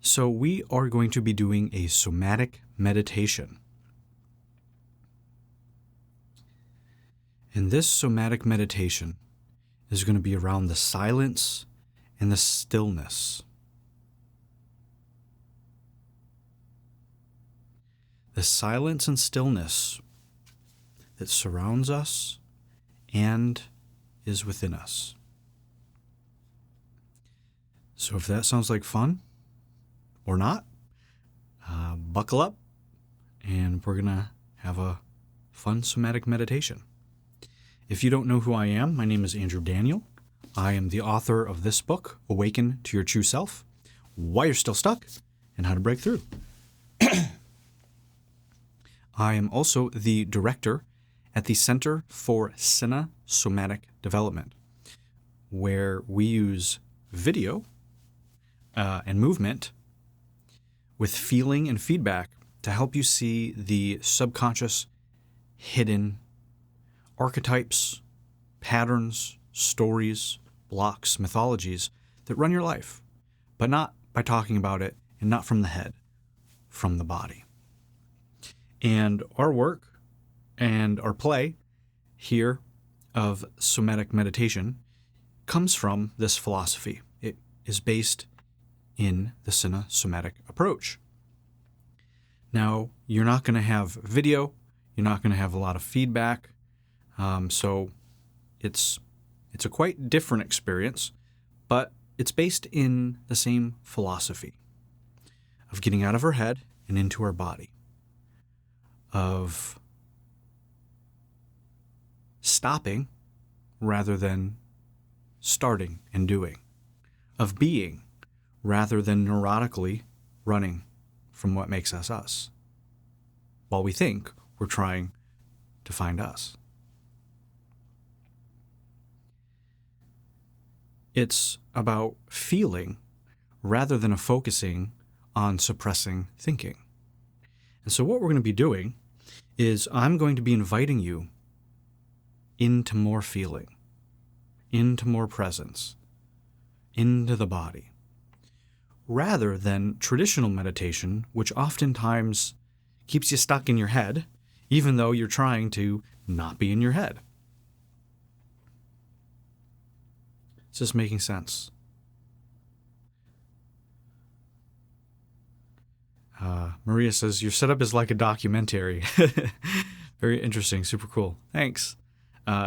So we are going to be doing a somatic meditation. And this somatic meditation is going to be around the silence and the stillness. The silence and stillness that surrounds us and is within us. So if that sounds like fun or not, buckle up and we're going to have a fun somatic meditation. If you don't know who I am, my name is Andrew Daniel. I am the author of this book, Awaken to Your True Self, Why You're Still Stuck, and How to Break Through. I am also the director at the Center for Somatic Development, where we use video and movement with feeling and feedback to help you see the subconscious, hidden archetypes, patterns, stories, blocks, mythologies that run your life, but not by talking about it and not from the head, from the body. And our work and our play here of somatic meditation comes from this philosophy. It is based in the somatic approach. Now, you're not going to have video, you're not going to have a lot of feedback, so it's a quite different experience, but it's based in the same philosophy of getting out of our head and into our body, of stopping rather than starting and doing, of being rather than neurotically running from what makes us us, while we think we're trying to find us. It's about feeling rather than focusing on suppressing thinking. And so what we're going to be doing is I'm going to be inviting you into more feeling, into more presence, into the body, rather than traditional meditation, which oftentimes keeps you stuck in your head, even though you're trying to not be in your head. Is this making sense? Maria says, your setup is like a documentary. Very interesting, super cool. Thanks.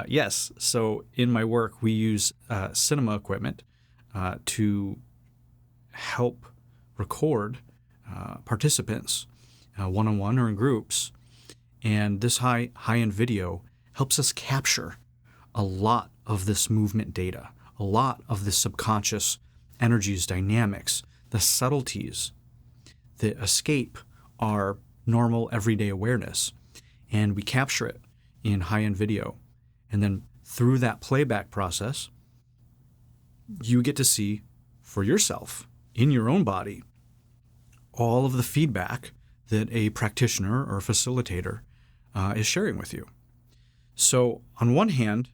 Yes, so in my work, we use cinema equipment to help record participants one-on-one or in groups. And this high-end video helps us capture a lot of this movement data, a lot of the subconscious energies, dynamics, the subtleties that escape our normal everyday awareness. And we capture it in high-end video. And then through that playback process, you get to see for yourself, in your own body, all of the feedback that a practitioner or facilitator is sharing with you. So on one hand,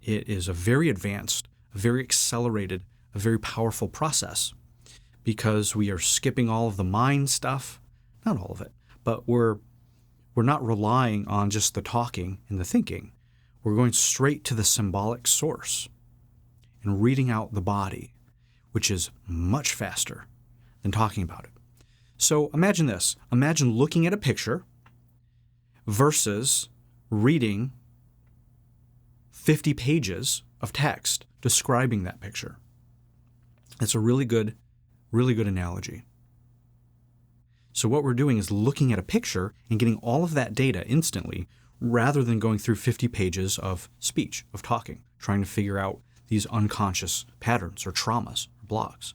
it is a very advanced, a very accelerated, a very powerful process because we are skipping all of the mind stuff, not all of it, but we're not relying on just the talking and the thinking. We're going straight to the symbolic source and reading out the body, which is much faster than talking about it. So imagine this. Imagine looking at a picture versus reading 50 pages of text describing that picture. It's a really good analogy. So what we're doing is looking at a picture and getting all of that data instantly rather than going through 50 pages of speech, of talking, trying to figure out these unconscious patterns or traumas or blocks.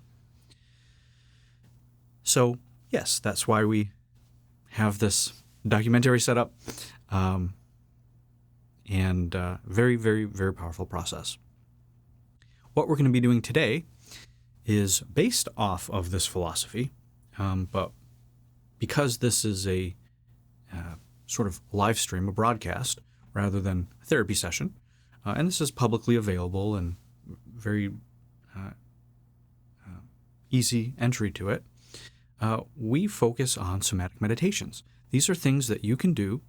So yes, that's why we have this documentary set up. And very, very, very powerful process. What we're going to be doing today is based off of this philosophy, but because this is a sort of live stream, a broadcast, rather than a therapy session, and this is publicly available and very easy entry to it, we focus on somatic meditations. These are things that you can do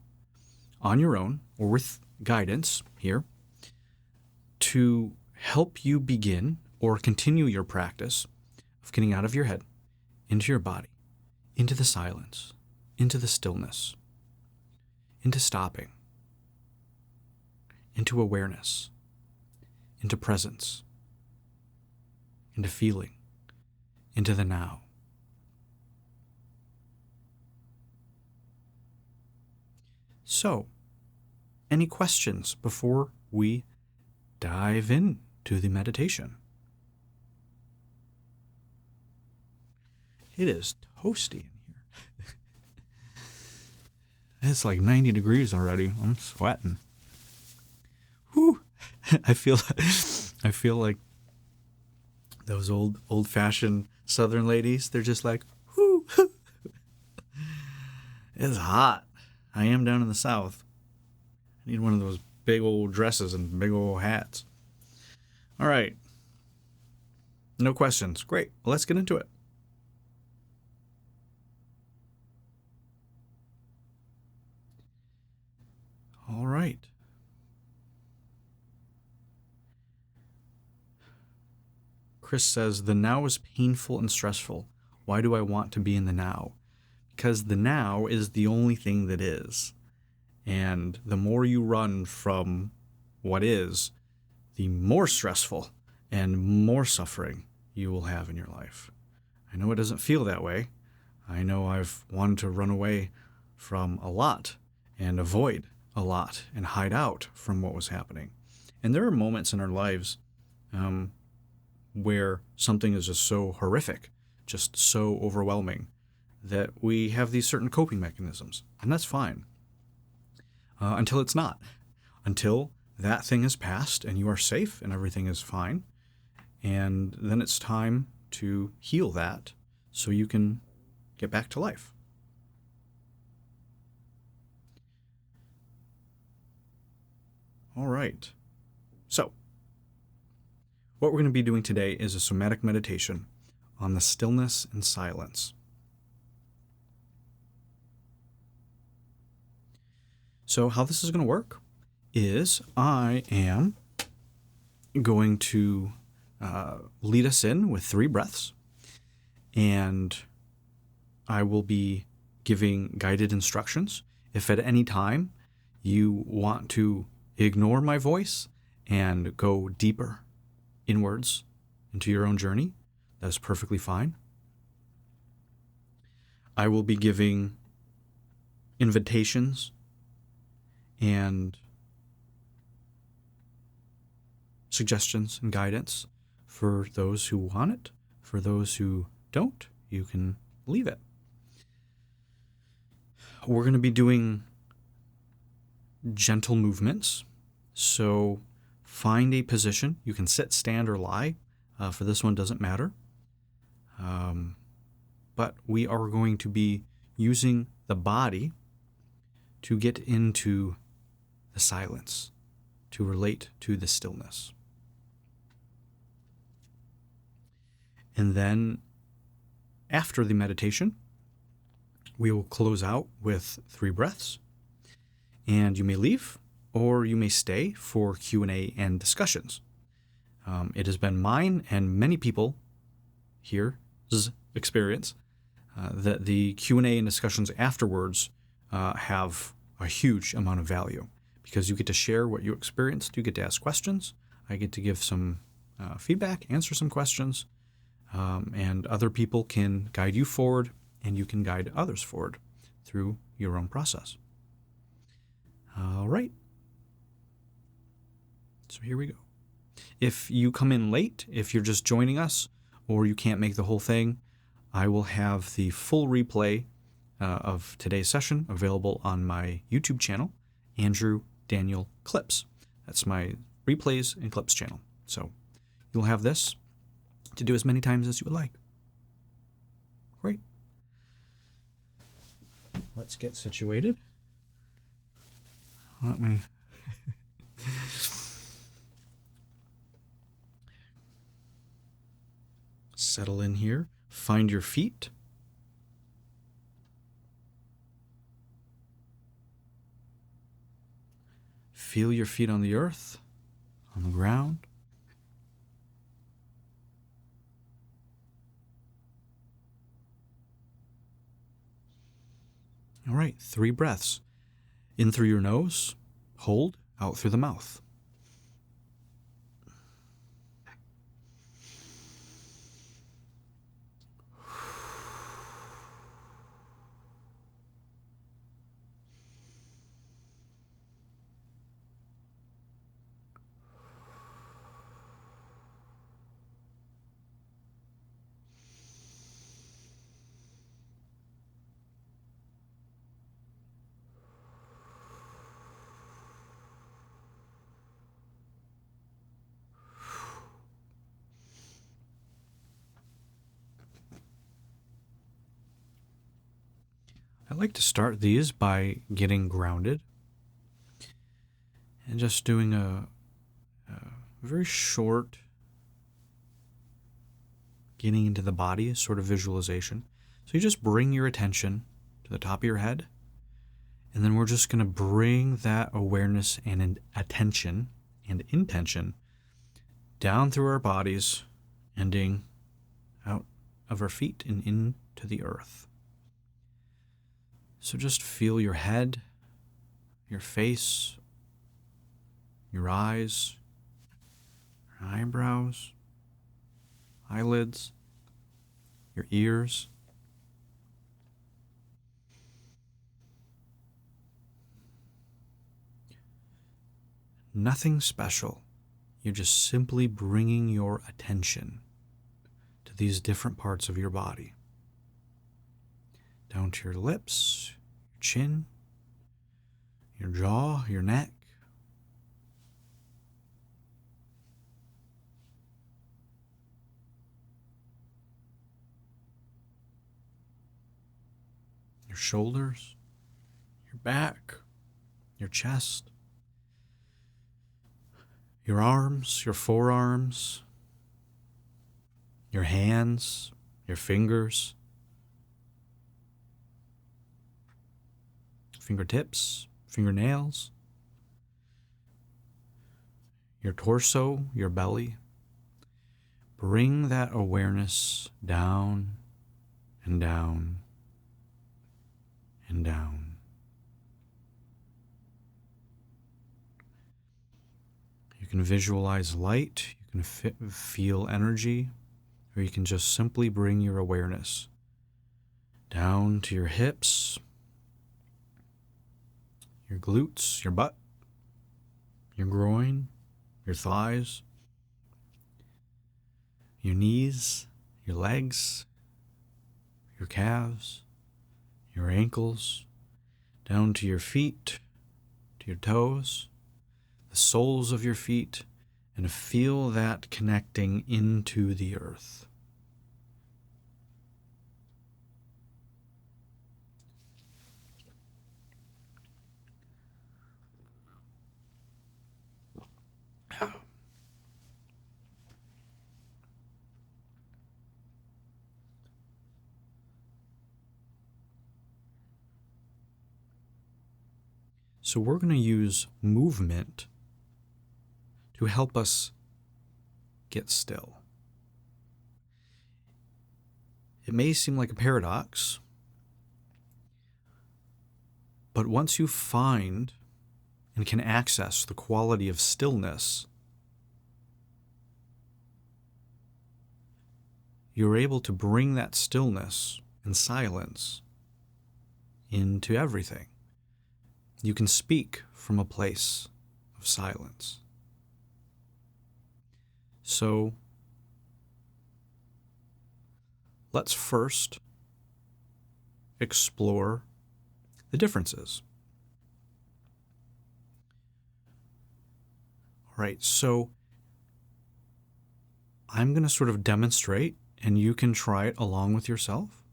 on your own or with guidance here to help you begin or continue your practice of getting out of your head, into your body, into the silence, into the stillness, into stopping, into awareness, into presence, into feeling, into the now. So, any questions before we dive into the meditation? It is toasty in here. It's like 90 degrees already. I'm sweating. Whew. I feel like those old-fashioned Southern ladies. They're just like, whoo. It's hot. I am down in the South. I need one of those big old dresses and big old hats. All right. No questions. Great. Well, let's get into it. All right. Chris says, the now is painful and stressful. Why do I want to be in the now? Because the now is the only thing that is. And the more you run from what is, the more stressful and more suffering you will have in your life. I know it doesn't feel that way. I know I've wanted to run away from a lot and avoid a lot and hide out from what was happening. And there are moments in our lives where something is just so horrific, just so overwhelming, that we have these certain coping mechanisms. And that's fine. Until it's not. Until that thing is past and you are safe and everything is fine. And then it's time to heal that so you can get back to life. All right. So, what we're going to be doing today is a somatic meditation on the stillness and silence. So how this is going to work is I am going to lead us in with 3 breaths, and I will be giving guided instructions. If at any time you want to ignore my voice and go deeper inwards into your own journey, that is perfectly fine. I will be giving invitations and suggestions and guidance for those who want it. For those who don't, you can leave it. We're going to be doing gentle movements. So find a position. You can sit, stand, or lie. For this one, doesn't matter. But we are going to be using the body to get into the silence, to relate to the stillness. And then after the meditation, we will close out with 3 breaths, and you may leave or you may stay for Q&A and discussions. It has been mine and many people here's experience that the Q&A and discussions afterwards have a huge amount of value, because you get to share what you experienced, you get to ask questions, I get to give some feedback, answer some questions, and other people can guide you forward, and you can guide others forward through your own process. All right. So here we go. If you come in late, if you're just joining us, or you can't make the whole thing, I will have the full replay of today's session available on my YouTube channel, Andrew Daniel Clips. That's my replays and clips channel. So you'll have this to do as many times as you would like. Great. Let's get situated. Let me settle in here. find your feet. Feel your feet on the earth, on the ground. All right, 3 breaths. In through your nose, hold, out through the mouth. I like to start these by getting grounded and just doing a very short getting into the body sort of visualization. So you just bring your attention to the top of your head, and then we're just going to bring that awareness and attention and intention down through our bodies, ending out of our feet and into the earth. So just feel your head, your face, your eyes, your eyebrows, eyelids, your ears. Nothing special. You're just simply bringing your attention to these different parts of your body. Down to your lips, your chin, your jaw, your neck. Your shoulders, your back, your chest, your arms, your forearms, your hands, your fingers, fingertips, fingernails, your torso, your belly. Bring that awareness down and down and down. You can visualize light, you can feel energy, or you can just simply bring your awareness down to your hips, your glutes, your butt, your groin, your thighs, your knees, your legs, your calves, your ankles, down to your feet, to your toes, the soles of your feet, and feel that connecting into the earth. So we're going to use movement to help us get still. It may seem like a paradox, but once you find and can access the quality of stillness, you're able to bring that stillness and silence into everything. You can speak from a place of silence. So let's first explore the differences. All right, so I'm going to sort of demonstrate, and you can try it along with yourself.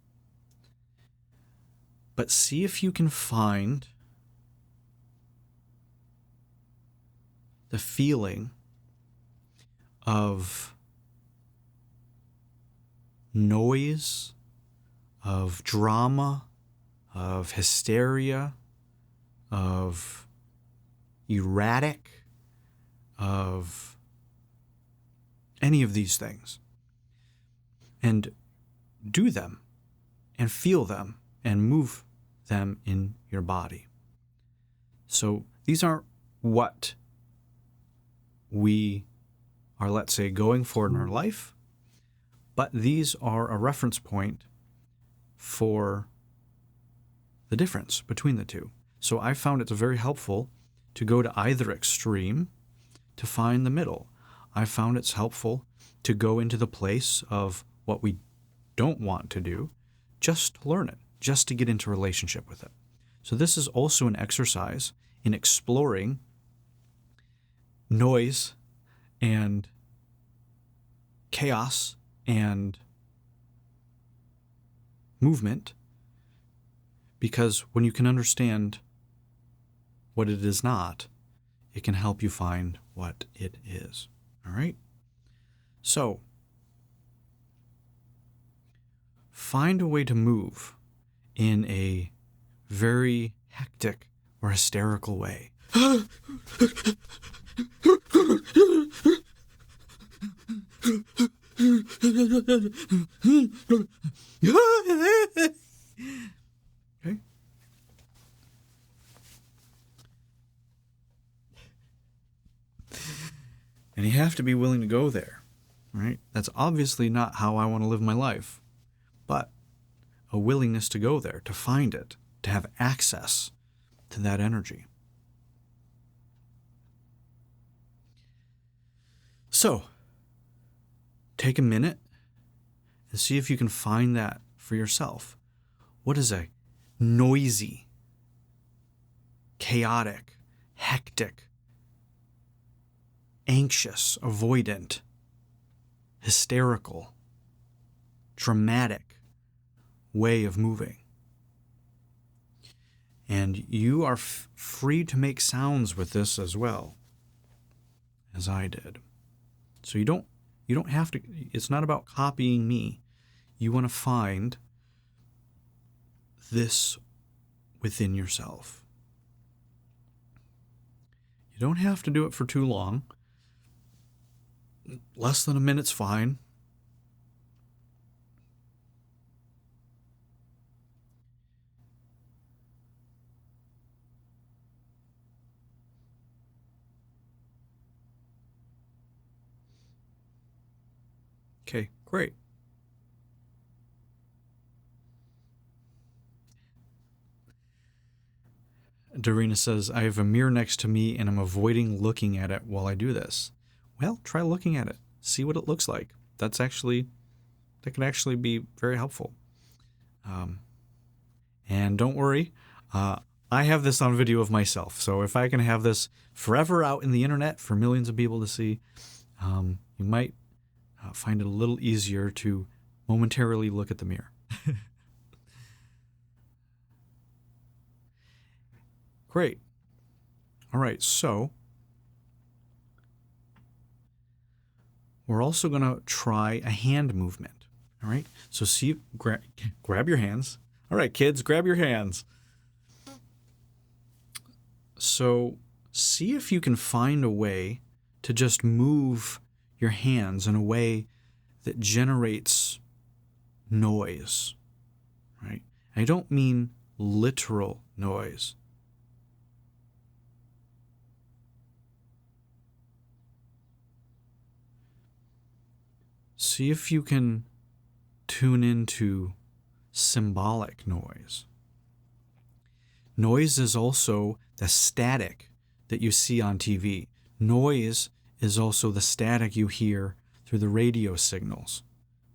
But see if you can find the feeling of noise, of drama, of hysteria, of erratic, of any of these things. And do them and feel them and move them in your body. So these aren't what we are, let's say, going for in our life, but these are a reference point for the difference between the two. So I found it's very helpful to go to either extreme to find the middle. I found it's helpful to go into the place of what we don't want to do, just to learn it, just to get into relationship with it. So this is also an exercise in exploring noise and chaos and movement, because when you can understand what it is not, it can help you find what it is. All right? So, find a way to move in a very hectic or hysterical way. Okay. And you have to be willing to go there, right? That's obviously not how I want to live my life, but a willingness to go there, to find it, to have access to that energy. So, take a minute and see if you can find that for yourself. What is a noisy, chaotic, hectic, anxious, avoidant, hysterical, dramatic way of moving? And you are free to make sounds with this as well, as I did. So you don't have to, it's not about copying me. You want to find this within yourself. You don't have to do it for too long. Less than a minute's fine. Okay, great. Dorina says, I have a mirror next to me and I'm avoiding looking at it while I do this. Well, try looking at it. See what it looks like. That can actually be very helpful. And don't worry, I have this on video of myself. So if I can have this forever out in the internet for millions of people to see, you might find it a little easier to momentarily look at the mirror. Great. All right, so we're also going to try a hand movement. All right, so see, grab your hands. All right, kids, grab your hands. So see if you can find a way to just move your hands in a way that generates noise, right? I don't mean literal noise. See if you can tune into symbolic noise. Noise is also the static that you see on TV. Noise is also the static you hear through the radio signals.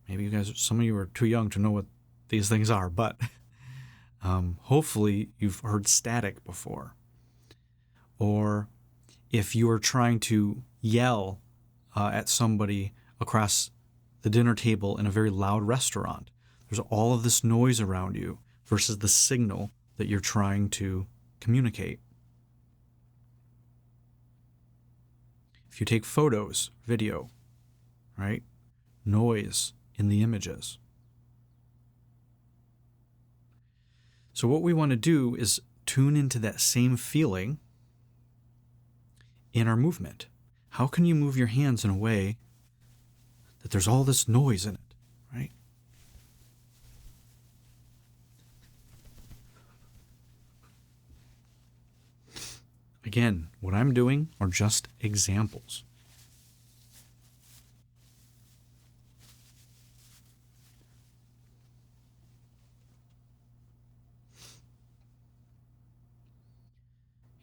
Maybe you guys, some of you are too young to know what these things are, but hopefully you've heard static before. Or if you are trying to yell at somebody across the dinner table in a very loud restaurant, there's all of this noise around you versus the signal that you're trying to communicate. If you take photos, video, right? Noise in the images. So what we want to do is tune into that same feeling in our movement. How can you move your hands in a way that there's all this noise in it, right? Again, what I'm doing are just examples.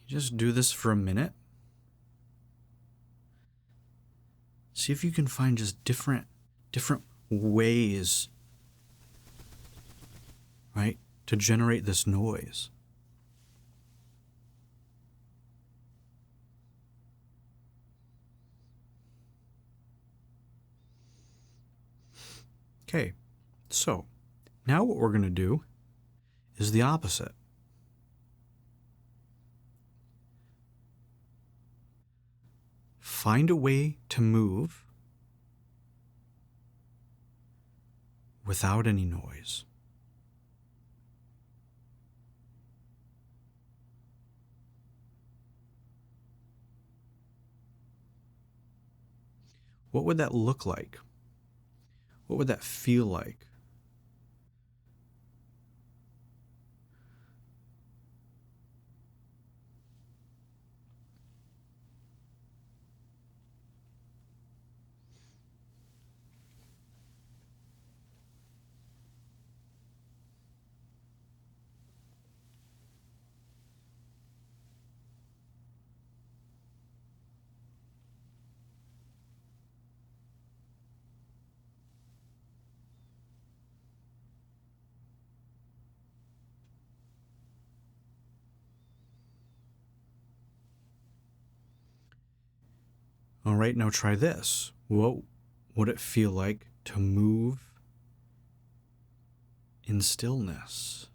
You just do this for a minute. See if you can find just different ways, right, to generate this noise. Okay, so now what we're going to do is the opposite. Find a way to move without any noise. What would that look like? What would that feel like? All right, now try this. What would it feel like to move in stillness?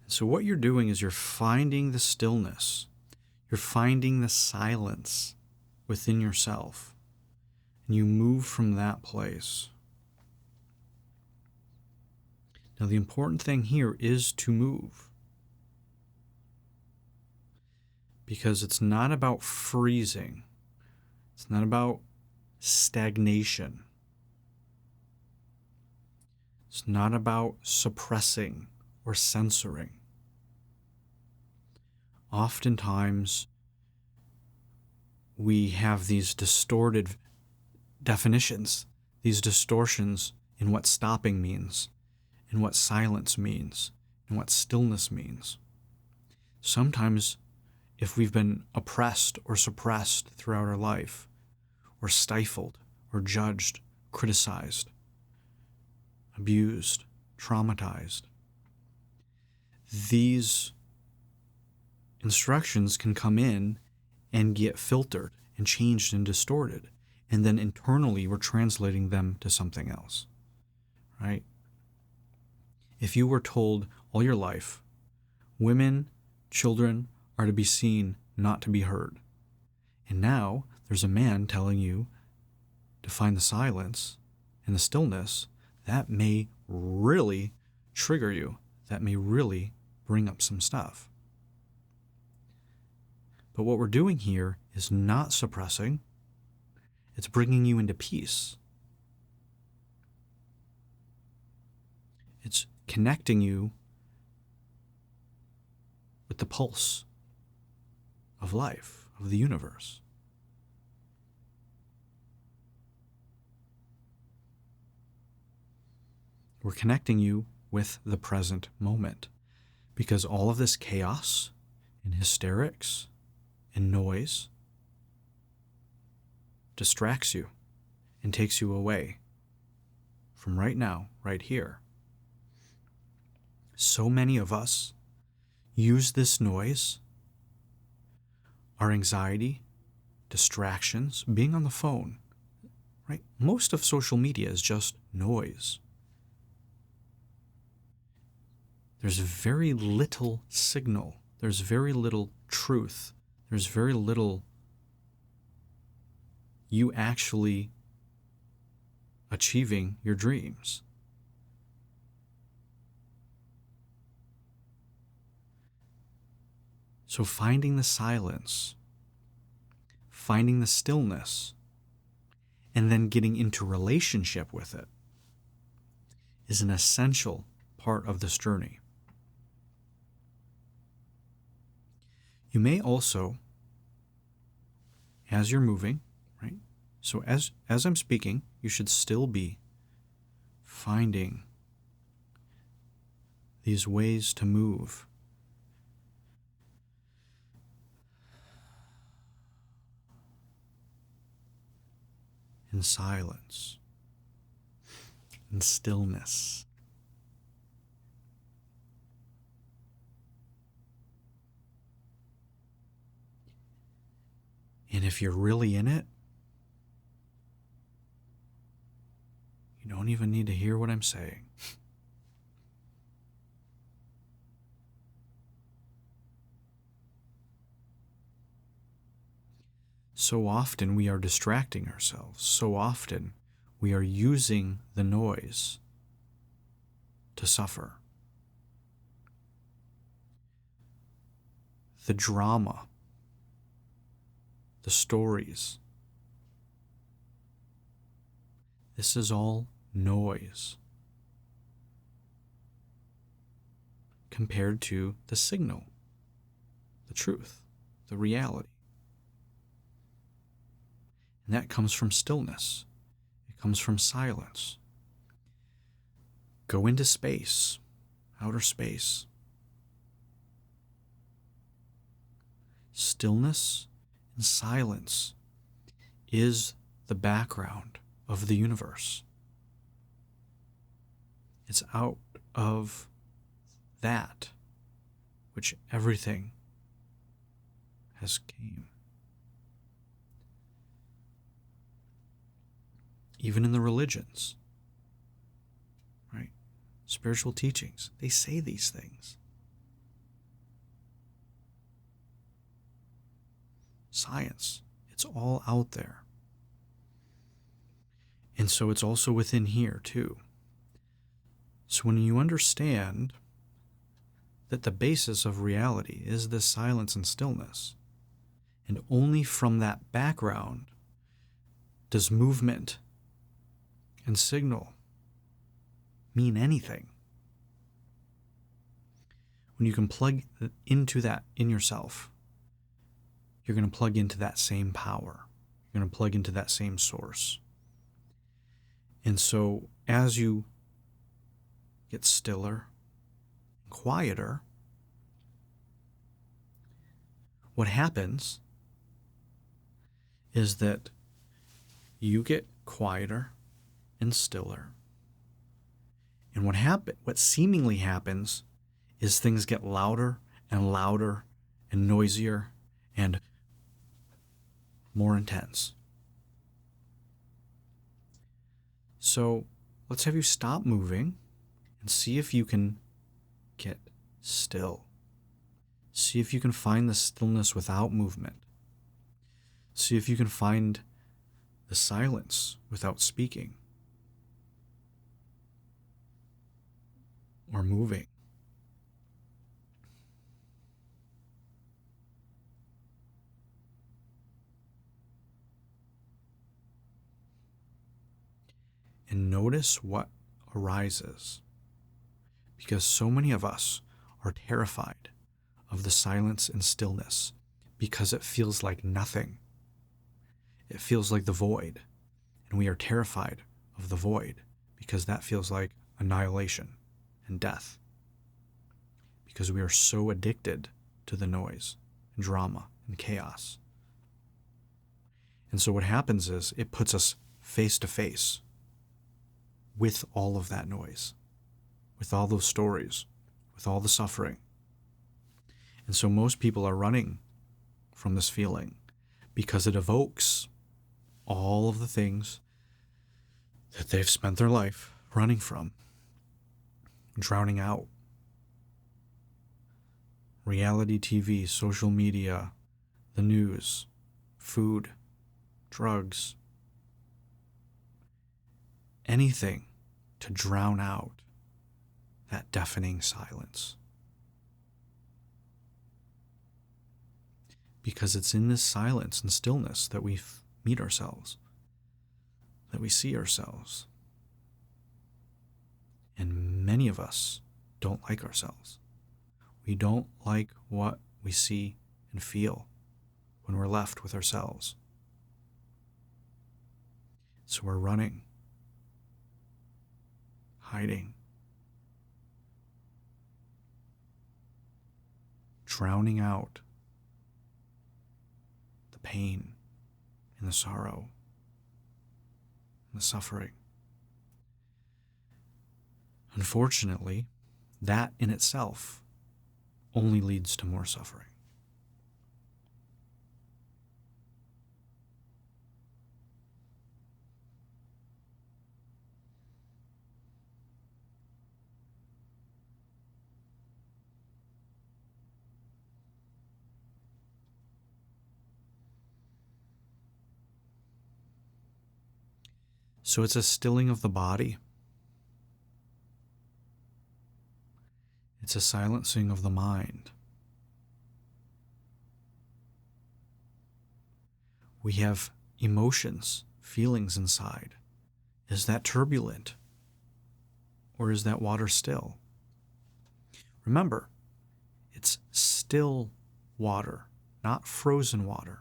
So what you're doing is you're finding the stillness. You're finding the silence within yourself. And you move from that place. Now the important thing here is to move. Because it's not about freezing. It's not about stagnation. It's not about suppressing or censoring. Oftentimes, we have these distorted definitions, these distortions in what stopping means, in what silence means, and what stillness means. Sometimes, if we've been oppressed or suppressed throughout our life, or stifled, or judged, criticized, abused, traumatized, these instructions can come in and get filtered and changed and distorted. And then internally, we're translating them to something else, right? If you were told all your life, women, children are to be seen, not to be heard. And now there's a man telling you to find the silence and the stillness, that may really trigger you. That may really bring up some stuff. But what we're doing here is not suppressing. It's bringing you into peace. It's connecting you with the pulse of life, of the universe. We're connecting you with the present moment, because all of this chaos and hysterics and noise distracts you and takes you away from right now, right here. So many of us use this noise, our anxiety, distractions, being on the phone, right? Most of social media is just noise. There's very little signal. There's very little truth. There's very little you actually achieving your dreams. So finding the silence, finding the stillness, and then getting into relationship with it is an essential part of this journey. You may also, as you're moving, right? So as I'm speaking, you should still be finding these ways to move. In silence, in stillness. And if you're really in it, you don't even need to hear what I'm saying. So often we are distracting ourselves. So often we are using the noise to suffer. The drama, the stories. This is all noise compared to the signal, the truth, the reality. And that comes from stillness. It comes from silence. Go into space, outer space. Stillness and silence is the background of the universe. It's out of that which everything has came. Even in the religions, right? Spiritual teachings, they say these things. Science, it's all out there. And so it's also within here too. So when you understand that the basis of reality is this silence and stillness, and only from that background does movement and signal mean anything. When you can plug into that in yourself, you're going to plug into that same power. You're going to plug into that same source. And so as you get stiller, quieter, what happens is that you get quieter and stiller. And what seemingly happens is things get louder and louder and noisier and more intense. So let's have you stop moving and see if you can get still. See if you can find the stillness without movement. See if you can find the silence without speaking or moving. And notice what arises, because so many of us are terrified of the silence and stillness because it feels like nothing. It feels like the void, and we are terrified of the void because that feels like annihilation and death, because we are so addicted to the noise and drama and chaos. And so what happens is it puts us face to face with all of that noise, with all those stories, with all the suffering. And so most people are running from this feeling because it evokes all of the things that they've spent their life running from, drowning out. Reality TV, social media, the news, food, drugs. anything to drown out that deafening silence. Because it's in this silence and stillness that we meet ourselves, that we see ourselves. And many of us don't like ourselves. We don't like what we see and feel when we're left with ourselves. So we're running, hiding, drowning out the pain and the sorrow and the suffering. Unfortunately, that in itself only leads to more suffering. So it's a stilling of the body. It's a silencing of the mind. We have emotions, feelings inside. Is that turbulent? Or is that water still? Remember, it's still water, not frozen water,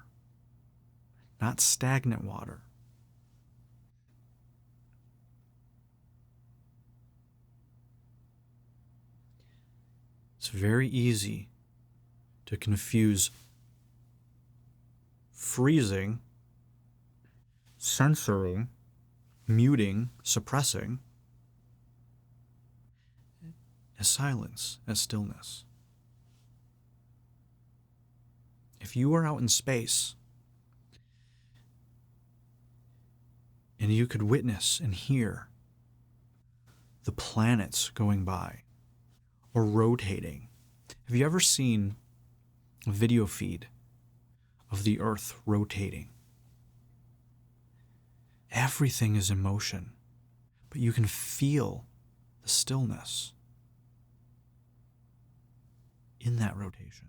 not stagnant water. It's very easy to confuse freezing, censoring, muting, suppressing as silence, as stillness. If you are out in space and you could witness and hear the planets going by or rotating, have you ever seen a video feed of the Earth rotating? Everything is in motion, but you can feel the stillness in that rotation.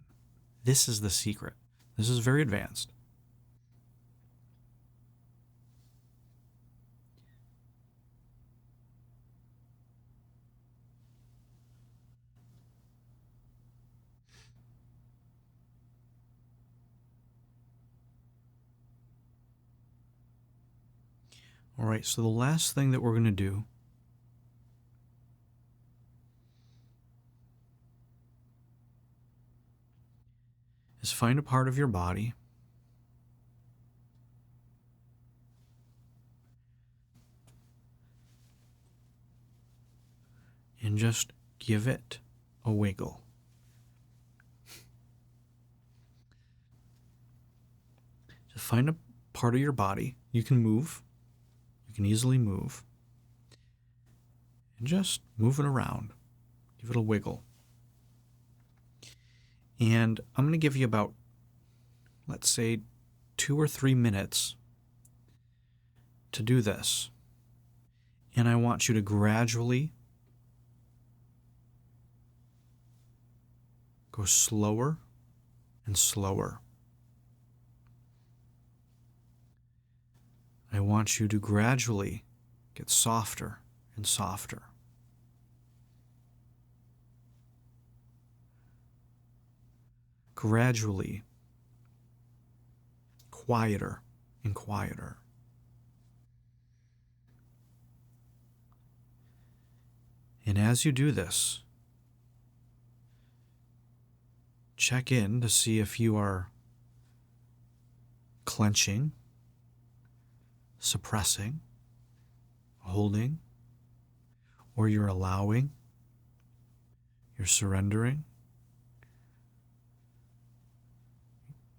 This is the secret. This is very advanced. All right, so the last thing that we're going to do is find a part of your body and just give it a wiggle. Just find a part of your body you can move. You can easily move. And just move it around. Give it a wiggle. And I'm going to give you about, let's say, 2 or 3 minutes to do this. And I want you to gradually go slower and slower. I want you to gradually get softer and softer. Gradually quieter and quieter. And as you do this, check in to see if you are clenching, suppressing, holding, or you're allowing, you're surrendering,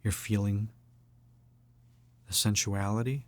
you're feeling the sensuality.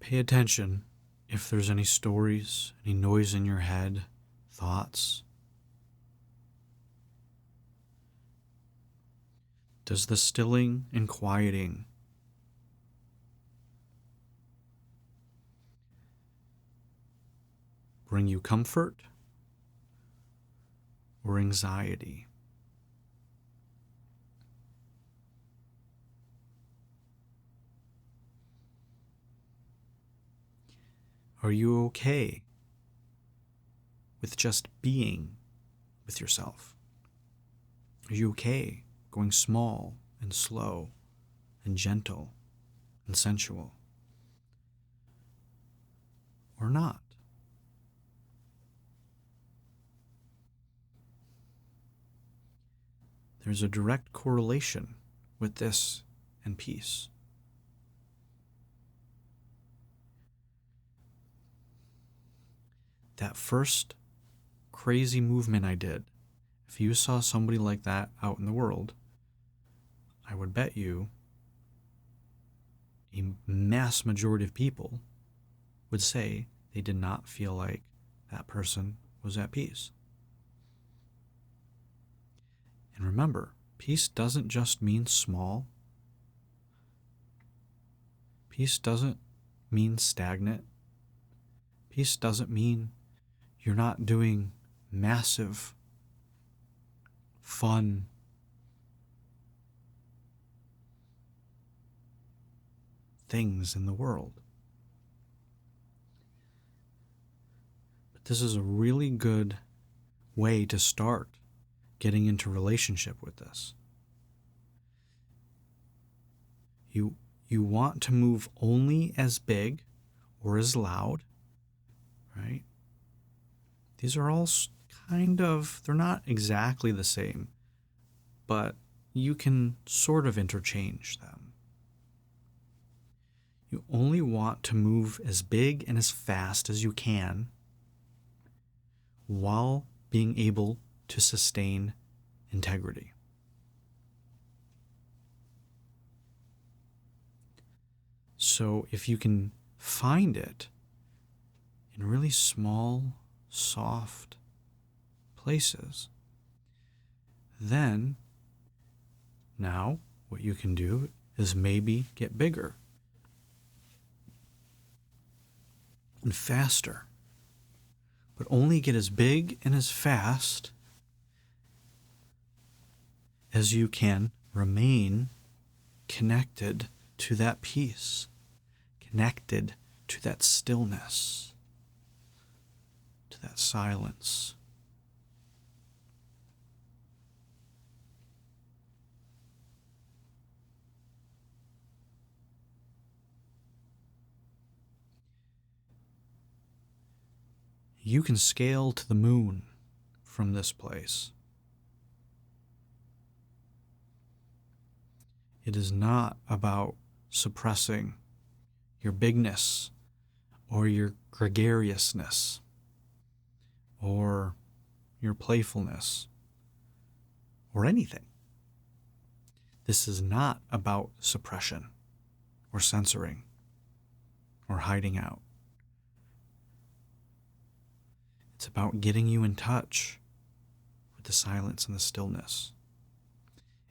Pay attention if there's any stories, any noise in your head, thoughts. Does the stilling and quieting bring you comfort or anxiety? Are you okay with just being with yourself? Are you okay going small and slow and gentle and sensual? Or not? There's a direct correlation with this and peace. That first crazy movement I did, if you saw somebody like that out in the world, I would bet you a mass majority of people would say they did not feel like that person was at peace. And remember, peace doesn't just mean small. Peace doesn't mean stagnant. Peace doesn't mean you're not doing massive, fun, things in the world. But this is a really good way to start getting into relationship with this. You want to move only as big or as loud, right? These are all kind of, they're not exactly the same, but you can sort of interchange them. You only want to move as big and as fast as you can while being able to sustain integrity. So if you can find it in really small, soft places, then now what you can do is maybe get bigger and faster, but only get as big and as fast as you can remain connected to that peace, connected to that stillness, to that silence. You can scale to the moon from this place. It is not about suppressing your bigness or your gregariousness or your playfulness or anything. This is not about suppression or censoring or hiding out. It's about getting you in touch with the silence and the stillness.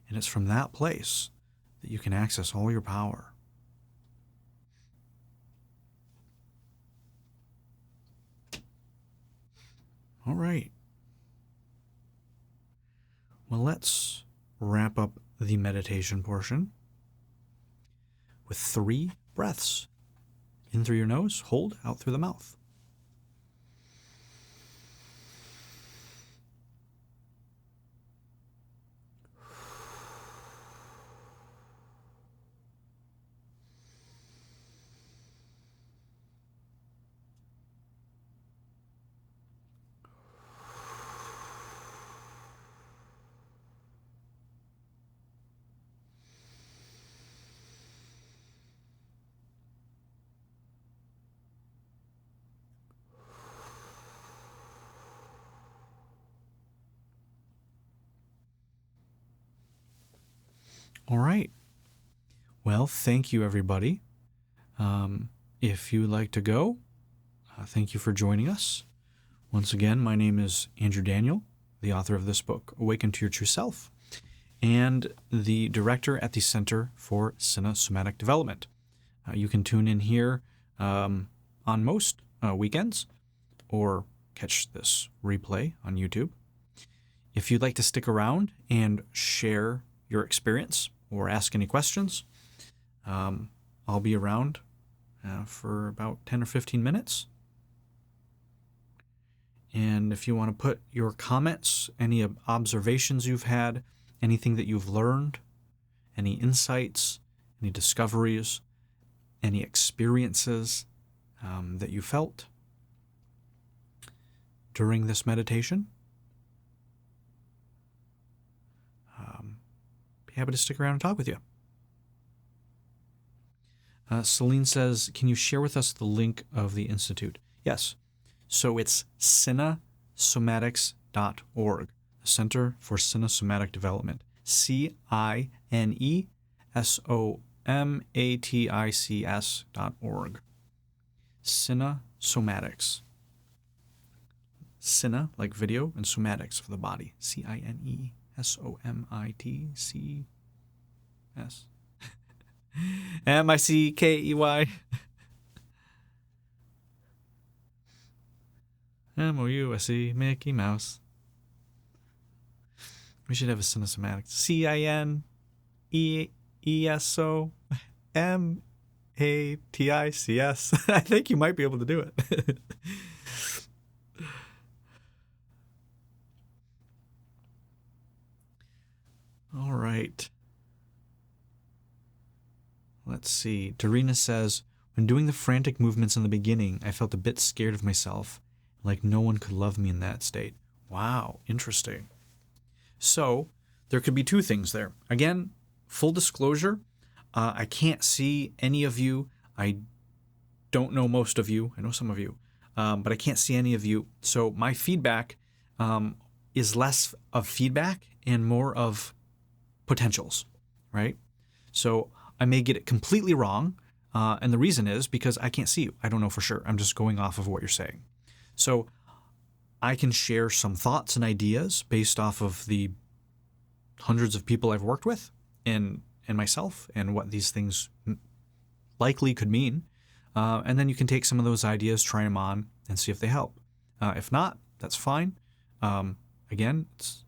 And it's from that place that you can access all your power. All right. Well, let's wrap up the meditation portion with 3 breaths. In through your nose, hold, out through the mouth. All right. Well, thank you, everybody. if you would like to go, thank you for joining us. Once again, my name is Andrew Daniel, the author of this book, Awaken to Your True Self, and the director at the Center for Somatic Development. You can tune in here on most weekends or catch this replay on YouTube. If you'd like to stick around and share your experience or ask any questions, I'll be around for about 10 or 15 minutes. And if you want to put your comments, any observations you've had, anything that you've learned, any insights, any discoveries, any experiences that you felt during this meditation, be happy to stick around and talk with you. Celine says, can you share with us the link of the Institute? Yes. So it's cinnesomatics.org, the Center for Somatic Development. CINESOMATICS.org. Cinesomatics. Cine, like video, and somatics for the body. CINESOMITCS. MICKEY. MOUSE, Mickey Mouse. We should have a cinesomatics. CINESOMATICS. I think you might be able to do it. All right. Let's see. Dorina says, when doing the frantic movements in the beginning, I felt a bit scared of myself, like no one could love me in that state. Wow, interesting. So there could be two things there. Again, full disclosure, I can't see any of you. I don't know most of you. I know some of you, but I can't see any of you. So my feedback is less of feedback and more of potentials, right? So I may get it completely wrong, and the reason is because I can't see you. I don't know for sure. I'm just going off of what you're saying. So I can share some thoughts and ideas based off of the hundreds of people I've worked with and myself and what these things likely could mean. And then you can take some of those ideas, try them on, and see if they help. If not, that's fine. Again, it's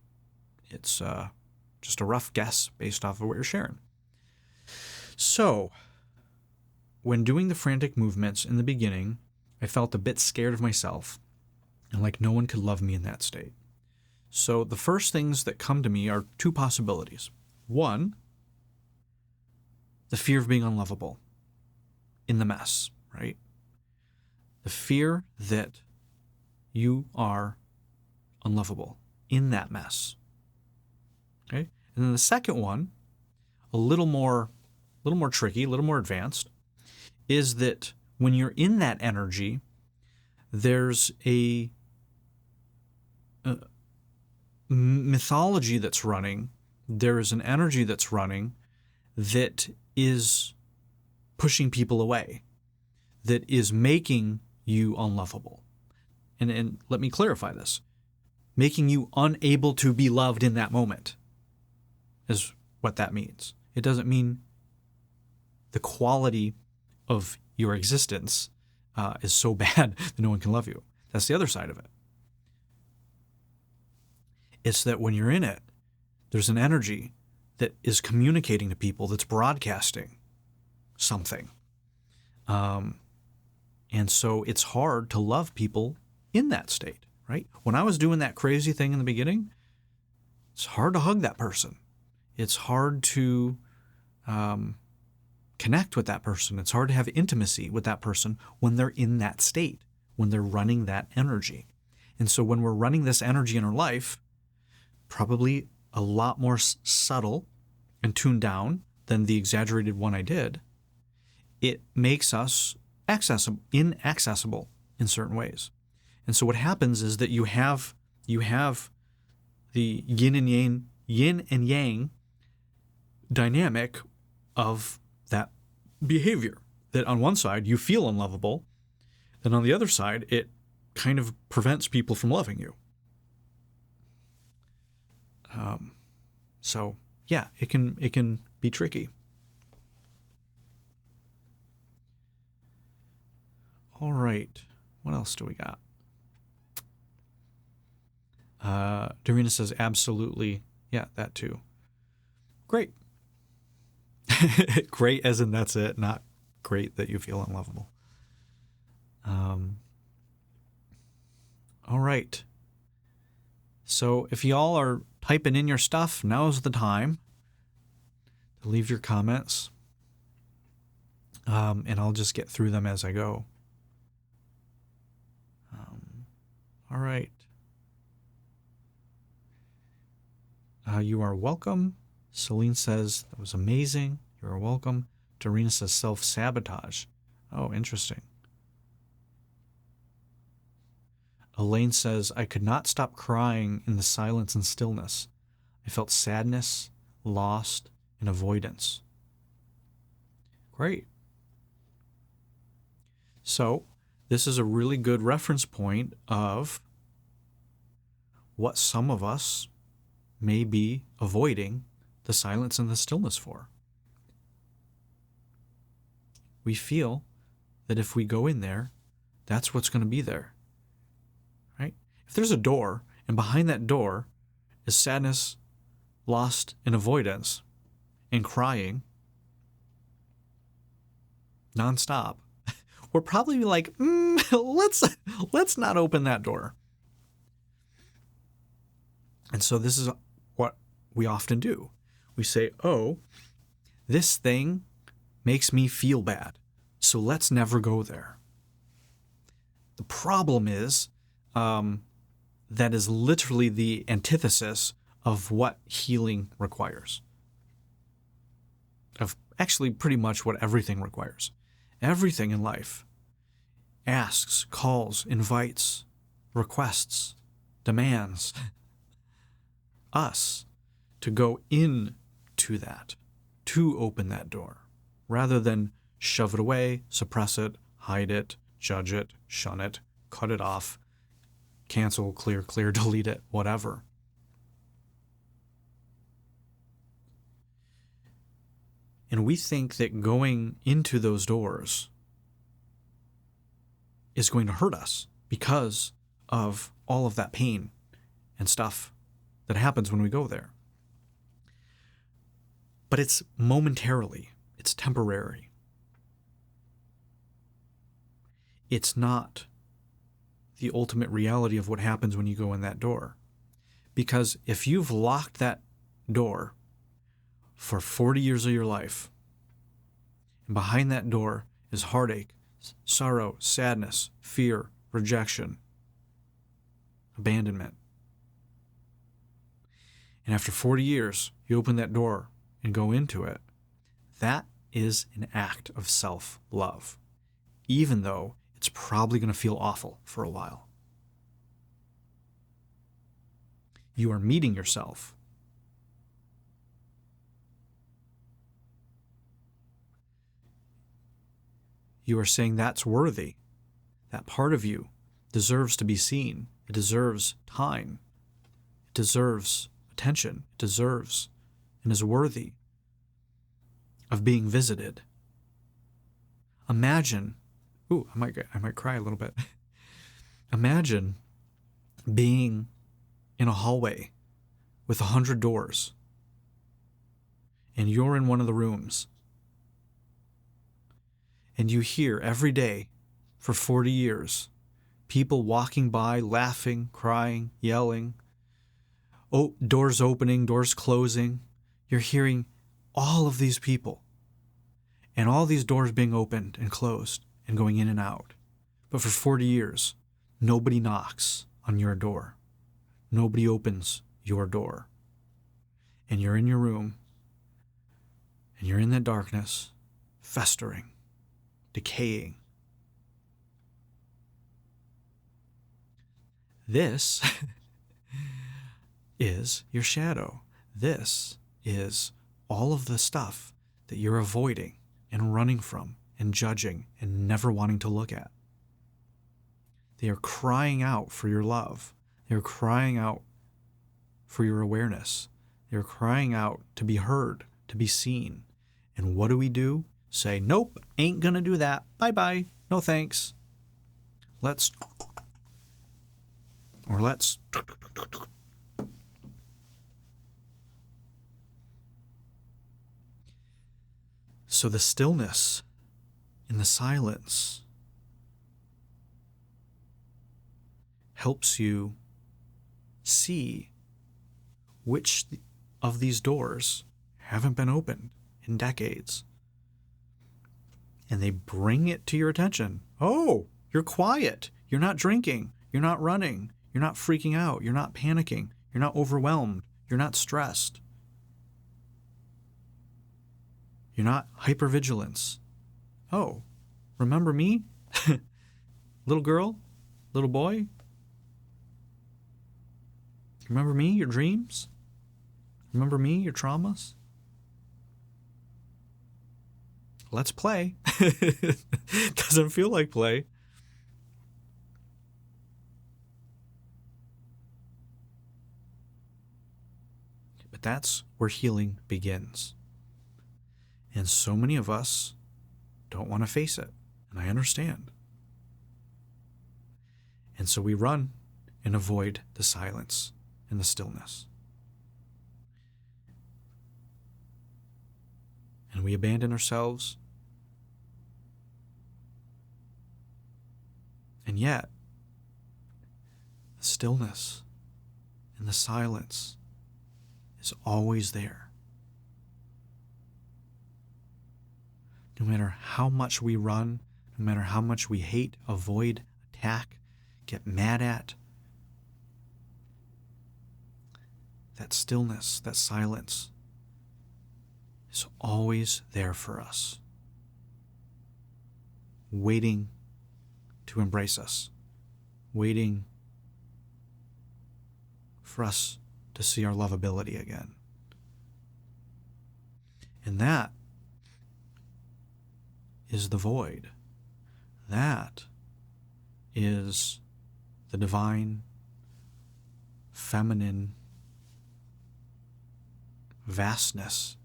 just a rough guess based off of what you're sharing. So, when doing the frantic movements in the beginning, I felt a bit scared of myself and like no one could love me in that state. So the first things that come to me are two possibilities. One, the fear of being unlovable in the mess, right? The fear that you are unlovable in that mess. Okay? And then the second one, a little more tricky, a little more advanced, is that when you're in that energy, there's a mythology that's running. There is an energy that's running that is pushing people away, that is making you unlovable. And let me clarify this. Making you unable to be loved in that moment is what that means. It doesn't mean the quality of your existence is so bad that no one can love you. That's the other side of it. It's that when you're in it, there's an energy that is communicating to people, that's broadcasting something. And so it's hard to love people in that state, right? When I was doing that crazy thing in the beginning, it's hard to hug that person. It's hard to connect with that person. It's hard to have intimacy with that person when they're in that state, when they're running that energy. And so when we're running this energy in our life, probably a lot more subtle and tuned down than the exaggerated one I did, it makes us inaccessible in certain ways. And so what happens is that you have the yin and yang dynamic of that behavior that on one side you feel unlovable, then on the other side it kind of prevents people from loving you. So yeah, it can be tricky. All right, what else do we got? Dorina says absolutely. Yeah, that too. Great. Great as in that's it, not great that you feel unlovable. All right. So if y'all are typing in your stuff, now's the time to leave your comments. And I'll just get through them as I go. All right. You are welcome. Celine says, that was amazing. You are welcome. Dorina says, self-sabotage. Oh, interesting. Elaine says, I could not stop crying in the silence and stillness. I felt sadness, lost, and avoidance. Great. So, this is a really good reference point of what some of us may be avoiding the silence and the stillness for. We feel that if we go in there, that's what's going to be there. Right? If there's a door, and behind that door is sadness, lost, and avoidance, and crying nonstop, we're probably like, let's not open that door. And so this is what we often do. We say, oh, this thing makes me feel bad, so let's never go there. The problem is, that is literally the antithesis of what healing requires. Of actually pretty much what everything requires. Everything in life asks, calls, invites, requests, demands us to go into that, to open that door, rather than shove it away, suppress it, hide it, judge it, shun it, cut it off, cancel, clear, delete it, whatever. And we think that going into those doors is going to hurt us because of all of that pain and stuff that happens when we go there. But it's momentarily, it's temporary. It's not the ultimate reality of what happens when you go in that door. Because if you've locked that door for 40 years of your life, and behind that door is heartache, sorrow, sadness, fear, rejection, abandonment, and after 40 years, you open that door and go into it, that is an act of self-love, even though it's probably going to feel awful for a while. You are meeting yourself. You are saying that's worthy. That part of you deserves to be seen. It deserves time. It deserves attention. It deserves and is worthy of being visited. Imagine, I might cry a little bit. Imagine being in a hallway with 100 doors, and you're in one of the rooms, and you hear every day for 40 years people walking by, laughing, crying, yelling, doors opening, doors closing. You're hearing all of these people and all these doors being opened and closed and going in and out. But for 40 years, nobody knocks on your door. Nobody opens your door. And you're in your room, and you're in that darkness, festering, decaying. This is your shadow. This is all of the stuff that you're avoiding and running from and judging and never wanting to look at. They are crying out for your love. They're crying out for your awareness. They're crying out to be heard, to be seen. And what do? Say, nope, ain't gonna do that. Bye-bye. No thanks. Let's. So the stillness in the silence helps you see which of these doors haven't been opened in decades. And they bring it to your attention. Oh, you're quiet. You're not drinking. You're not running. You're not freaking out. You're not panicking. You're not overwhelmed. You're not stressed. You're not hypervigilance. Oh, remember me? Little girl? Little boy? Remember me, your dreams? Remember me, your traumas? Let's play. Doesn't feel like play. But that's where healing begins. And so many of us don't want to face it. And I understand. And so we run and avoid the silence and the stillness. And we abandon ourselves. And yet, the stillness and the silence is always there. No matter how much we run, no matter how much we hate, avoid, attack, get mad at, that stillness, that silence is always there for us, waiting to embrace us, waiting for us to see our lovability again. And that is the void. That is the divine, feminine vastness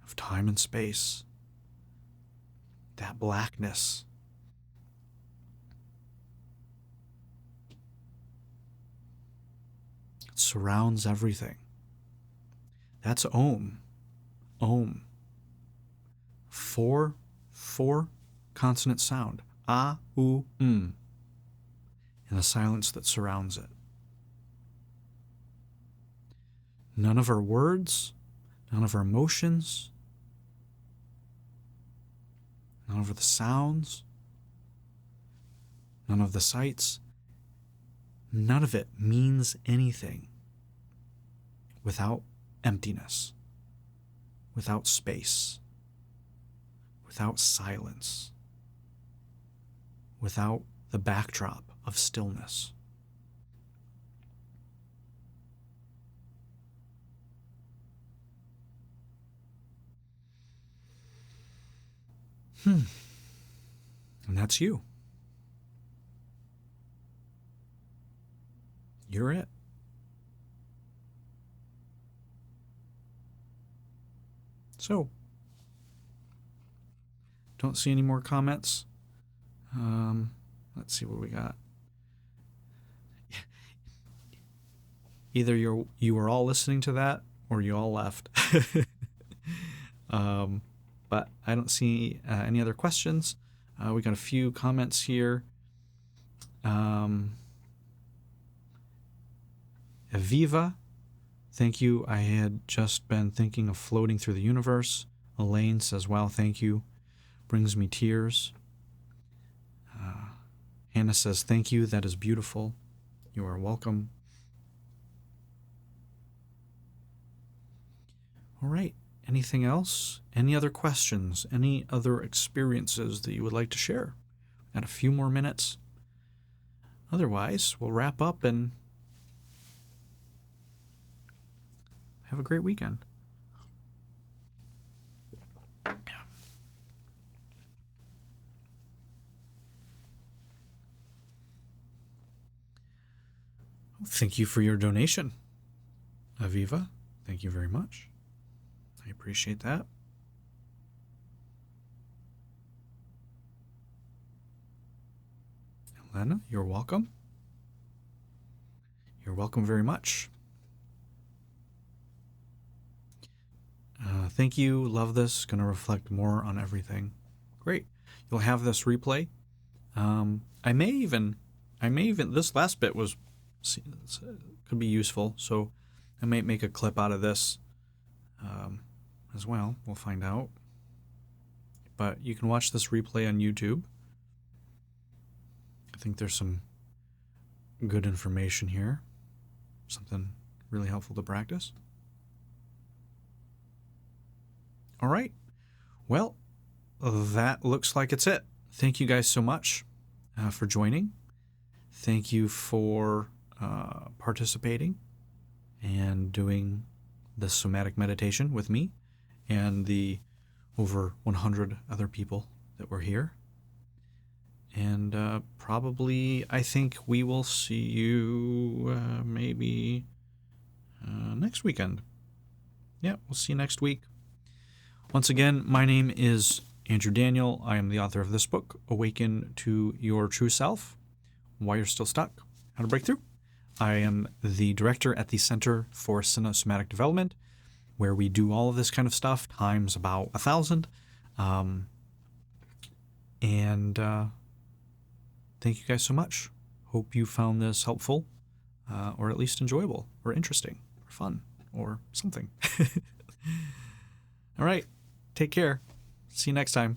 of time and space. That blackness. It surrounds everything. That's Om. Om. Four consonant sound. A, U, M. And the silence that surrounds it. None of our words, none of our emotions, none of the sounds, none of the sights, none of it means anything without emptiness, without space, without silence, without the backdrop of stillness. And that's you. You're it. So, don't see any more comments. Let's see what we got. Either you were all listening to that or you all left. But I don't see any other questions. We got a few comments here. Aviva, thank you. I had just been thinking of floating through the universe. Elaine says, wow, thank you. Brings me tears. Hannah says, thank you. That is beautiful. You are welcome. All right. Anything else? Any other questions? Any other experiences that you would like to share? Got a few more minutes. Otherwise, we'll wrap up and have a great weekend. Thank you for your donation, Aviva. Thank you very much. I appreciate that. Elena, you're welcome. You're welcome very much. Thank you. Love this. Going to reflect more on everything. Great. You'll have this replay. I may even, this last bit could be useful. So I might make a clip out of this as well. We'll find out. But you can watch this replay on YouTube. I think there's some good information here. Something really helpful to practice. All right. Well, that looks like it's it. Thank you guys so much for joining. Thank you for participating and doing the somatic meditation with me and the over 100 other people that were here. And probably, I think we will see you maybe next weekend. Yeah, we'll see you next week. Once again, my name is Andrew Daniel. I am the author of this book, Awaken to Your True Self, Why You're Still Stuck, How to Break Through. I am the director at the Center for Somatic Development, where we do all of this kind of stuff, times about 1,000. Thank you guys so much. Hope you found this helpful, or at least enjoyable, or interesting, or fun, or something. All right. Take care. See you next time.